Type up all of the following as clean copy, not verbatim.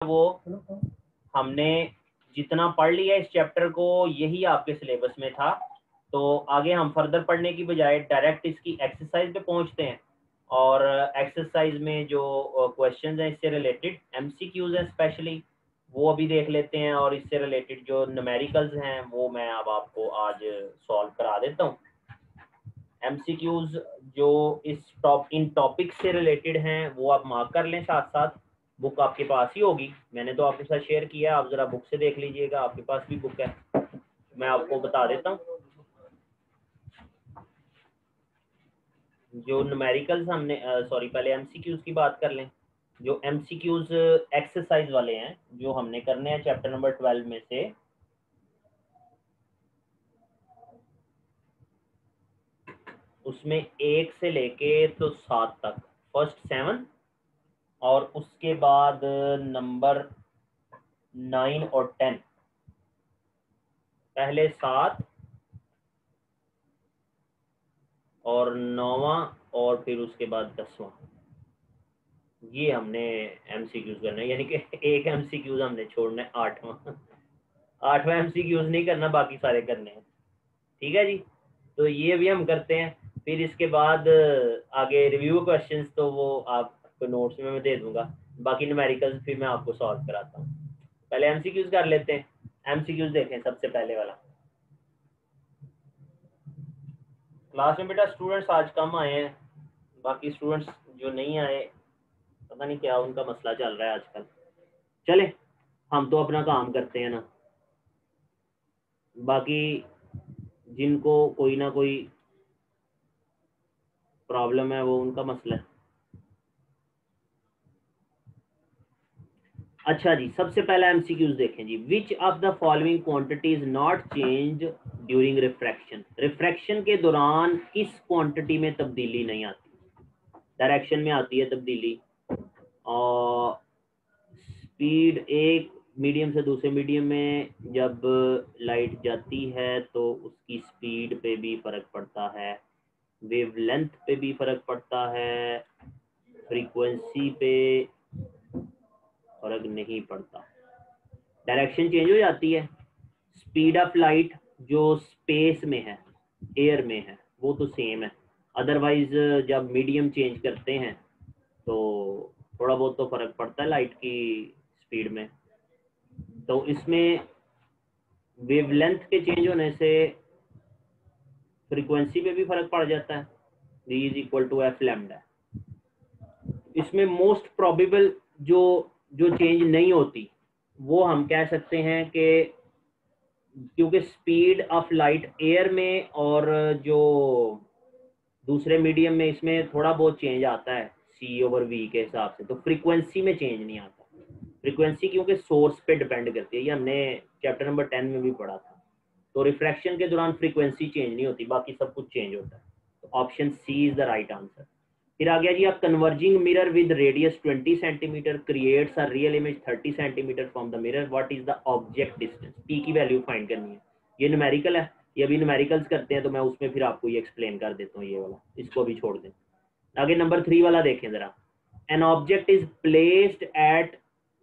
वो हमने जितना पढ़ लिया इस चैप्टर को, यही आपके सिलेबस में था। तो आगे हम फर्दर पढ़ने की बजाय डायरेक्ट इसकी एक्सरसाइज पे पहुंचते हैं। और एक्सरसाइज में जो क्वेश्चंस हैं इससे रिलेटेड, एमसीक्यूज हैं स्पेशली, वो अभी देख लेते हैं। और इससे रिलेटेड जो न्यूमेरिकल्स हैं वो मैं अब आपको आज सॉल्व करा देता हूँ। एमसीक्यूज जो इन टॉपिक से रिलेटेड हैं वो आप मार्क कर लें। साथ साथ बुक आपके पास ही होगी, मैंने तो आपके साथ शेयर किया, आप जरा बुक से देख लीजिएगा, आपके पास भी बुक है। मैं आपको बता देता हूँ जो न्यूमेरिकल्स हमने सॉरी पहले एमसीक्यूज की बात कर लें। जो एमसीक्यूज एक्सरसाइज वाले हैं जो हमने करने हैं चैप्टर नंबर 12 में से, उसमें 1 से लेके तो 7 तक, फर्स्ट 7 और उसके बाद नंबर 9 और 10, पहले 7 और 9वां और फिर उसके बाद 10वां, ये हमने एमसीक्यूज करना है। यानी कि एक एमसीक्यूज हमने छोड़ना है 8वां। 8वां एमसीक्यूज नहीं करना, बाकी सारे करने हैं। ठीक है जी, तो ये भी हम करते हैं। फिर इसके बाद आगे रिव्यू क्वेश्चंस तो वो आपको नोट्स में मैं दे दूंगा। बाकी न्यूमेरिकल्स फिर मैं आपको सॉल्व कराता हूँ। पहले एमसीक्यूज कर लेते हैं। एमसीक्यूज देखें सबसे पहले वाला। क्लास में बेटा स्टूडेंट्स आज कम आए हैं, बाकी स्टूडेंट्स जो नहीं आए पता नहीं क्या उनका मसला चल रहा है आजकल। चले हम तो अपना काम करते हैं ना, बाकी जिनको कोई ना कोई प्रॉब्लम है वो उनका मसला है। अच्छा जी, सबसे पहला एमसीक्यूज देखें जी। Which of the following quantity is not change during refraction. Refraction के दौरान किस क्वांटिटी में तब्दीली नहीं आती? डायरेक्शन में आती है तब्दीली, और स्पीड एक मीडियम से दूसरे मीडियम में जब लाइट जाती है तो उसकी स्पीड पे भी फर्क पड़ता है, वेवलेंथ पे भी फर्क पड़ता है, फ्रीक्वेंसी पे फर्क नहीं पड़ता। डायरेक्शन चेंज हो जाती है, स्पीड ऑफ लाइट जो स्पेस में है, एयर में है, वो तो सेम है। अदरवाइज जब मीडियम चेंज करते हैं तो थोड़ा बहुत तो फर्क पड़ता है लाइट की स्पीड में। तो इसमें वेवलेंथ के चेंज होने से फ्रीक्वेंसी पे भी फर्क पड़ जाता है। d is equal to F lambda. इसमें मोस्ट प्रोबेबल जो जो चेंज नहीं होती वो हम कह सकते हैं कि क्योंकि स्पीड ऑफ लाइट एयर में और जो दूसरे मीडियम में इसमें थोड़ा बहुत चेंज आता है सी ओवर वी के हिसाब से, तो फ्रीक्वेंसी में चेंज नहीं आता। फ्रीक्वेंसी क्योंकि सोर्स पे डिपेंड करती है, ये हमने चैप्टर नंबर 10 में भी पढ़ा था। तो रिफ्रैक्शन के दौरान फ्रीक्वेंसी चेंज नहीं होती, बाकी सब कुछ चेंज होता है। तो option C is the right answer. फिर आ गया जी, आप converging mirror with radius 20 centimetre creates a real image 30 centimetre from the mirror, what is the object distance. P की वैल्यू फाइंड करनी है। ये न्यूमेरिकल है, ये अभी न्यूमेरिकल्स करते हैं तो मैं उसमें फिर आपको ये एक्सप्लेन कर देता हूँ। ये वाला इसको भी छोड़ दें। आगे नंबर 3 वाला देखें जरा। An object is placed at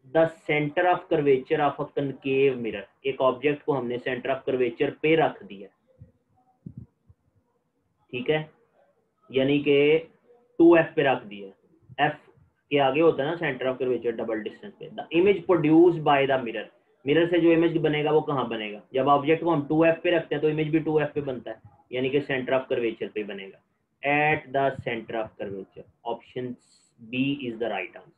the centre of curvature of a concave mirror. एक ऑब्जेक्ट को हमने सेंटर ऑफ कर्वेचर पे रख दिया, ठीक है, यानी कि 2f पे रख दिया। f के आगे होता है ना centre of curvature double distance पे। The image produced by the mirror. Mirror से जो इमेज बनेगा वो कहाँ बनेगा? जब ऑब्जेक्ट को हम 2f पे रखते हैं तो इमेज भी 2f पे बनता है, यानी कि सेंटर ऑफ कर्वेचर पे बनेगा, at the centre of curvature. Option B is the right answer.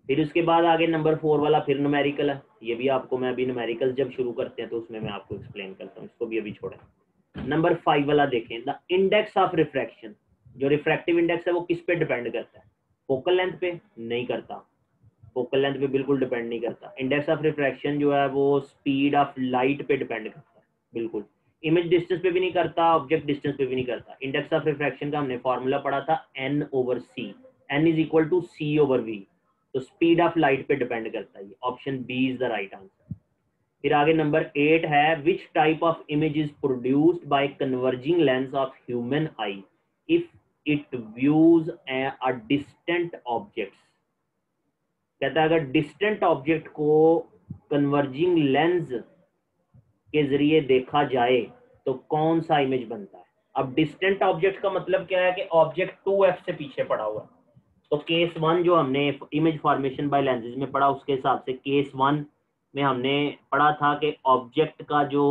फिर उसके बाद आगे नंबर 4 वाला फिर न्यूमेरिकल है। ये भी आपको मैं अभी न्यूमेरिकल जब शुरू करते हैं तो उसमें मैं आपको एक्सप्लेन करता हूँ, इसको भी अभी छोड़ें। नंबर 5 वाला देखें। The index of refraction. जो रिफ्रैक्टिव इंडेक्स है वो किस पे डिपेंड करता है? फोकल लेंथ पे? नहीं करता, फोकल लेंथ पे बिल्कुल डिपेंड नहीं करता। इंडेक्स ऑफ रिफ्रैक्शन जो है वो स्पीड ऑफ लाइट पे डिपेंड करता है, बिल्कुल। इमेज डिस्टेंस पे भी नहीं करता, ऑब्जेक्ट डिस्टेंस पे भी नहीं करता। इंडेक्स ऑफ रिफ्रैक्शन का हमने फॉर्मूला पढ़ा था n over C, n is equal to C over V. तो स्पीड ऑफ लाइट पे डिपेंड करता है। Option B is the right answer. फिर आगे नंबर 8 है, which type of image is produced by converging lens of human eye if it views a distant objects. कहता है अगर डिस्टेंट ऑब्जेक्ट को कन्वर्जिंग लेंस के जरिए देखा जाए तो कौन सा इमेज बनता है। अब डिस्टेंट ऑब्जेक्ट का मतलब क्या है कि ऑब्जेक्ट 2f से पीछे पड़ा हुआ है। तो केस 1 जो हमने इमेज फॉर्मेशन बाय लेंसेज में पढ़ा, उसके हिसाब से केस 1 में हमने पढ़ा था कि ऑब्जेक्ट का जो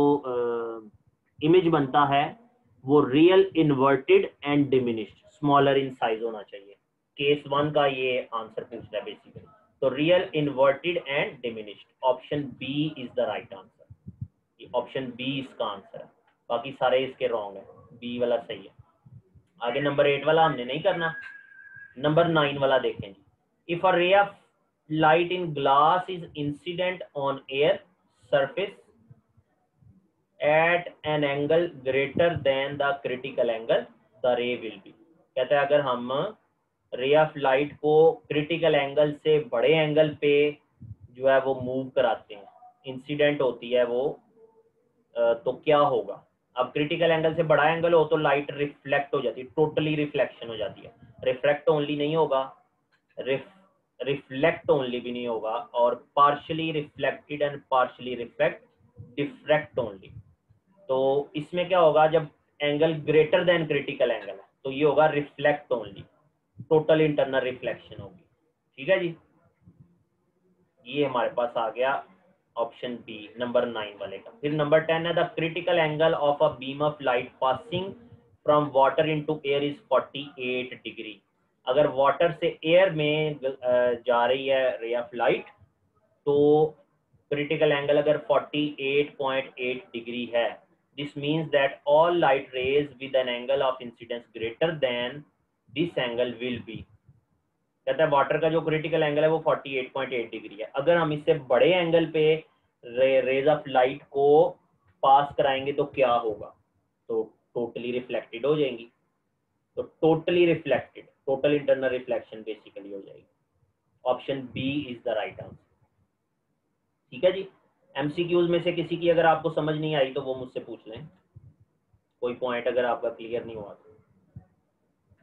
इमेज बनता है वो real, inverted and diminished, smaller in size होना चाहिए। केस 1 का ये आंसर पूछ रहा है बेसिकली। तो real, inverted and diminished, option B is the right answer. Option B इसका आंसर है, बाकी सारे इसके रॉन्ग है, बी वाला सही है। आगे नंबर 8 वाला हमने नहीं करना, नंबर 9 वाला देखें। If a ray of light in glass is incident on air surface at an angle greater than the critical angle, the ray will be। कहता है अगर हम रे ऑफ लाइट को क्रिटिकल एंगल से बड़े एंगल पे जो है वो मूव कराते हैं, इंसिडेंट होती है वो, तो क्या होगा। अब क्रिटिकल एंगल से बड़ा एंगल हो तो लाइट रिफ्लेक्ट हो जाती है, टोटली रिफ्लेक्शन हो जाती है। रिफ्लेक्ट ओनली नहीं होगा, रिफ्लेक्ट ओनली भी नहीं होगा, और partially reflected and partially reflect, diffract only. तो इसमें क्या होगा, जब angle greater than critical angle है तो ये होगा reflect only, total internal reflection होगी। ठीक है जी, ये हमारे पास आ गया ऑप्शन बी नंबर 9 वाले का। फिर नंबर 10 है the critical angle of a beam of light passing from water into air is 48 degree. अगर वाटर से एयर में जा रही है रे ऑफ लाइट तो क्रिटिकल एंगल अगर 48.8 डिग्री है, this means that all light rays with an angle of incidence greater than this angle will be. कहता है वाटर का जो क्रिटिकल एंगल है वो 48.8 डिग्री है। अगर हम इससे बड़े एंगल पे रेज ऑफ लाइट को पास कराएंगे तो क्या होगा, तो टोटली रिफ्लेक्टेड हो जाएंगी। तो totally reflected, total internal reflection basically हो जाएगी। Option B is the right answer. ठीक है जी, एमसीक्यूज में से किसी की अगर आपको समझ नहीं आई तो वो मुझसे पूछ लें, कोई पॉइंट अगर आपका क्लियर नहीं हुआ तो।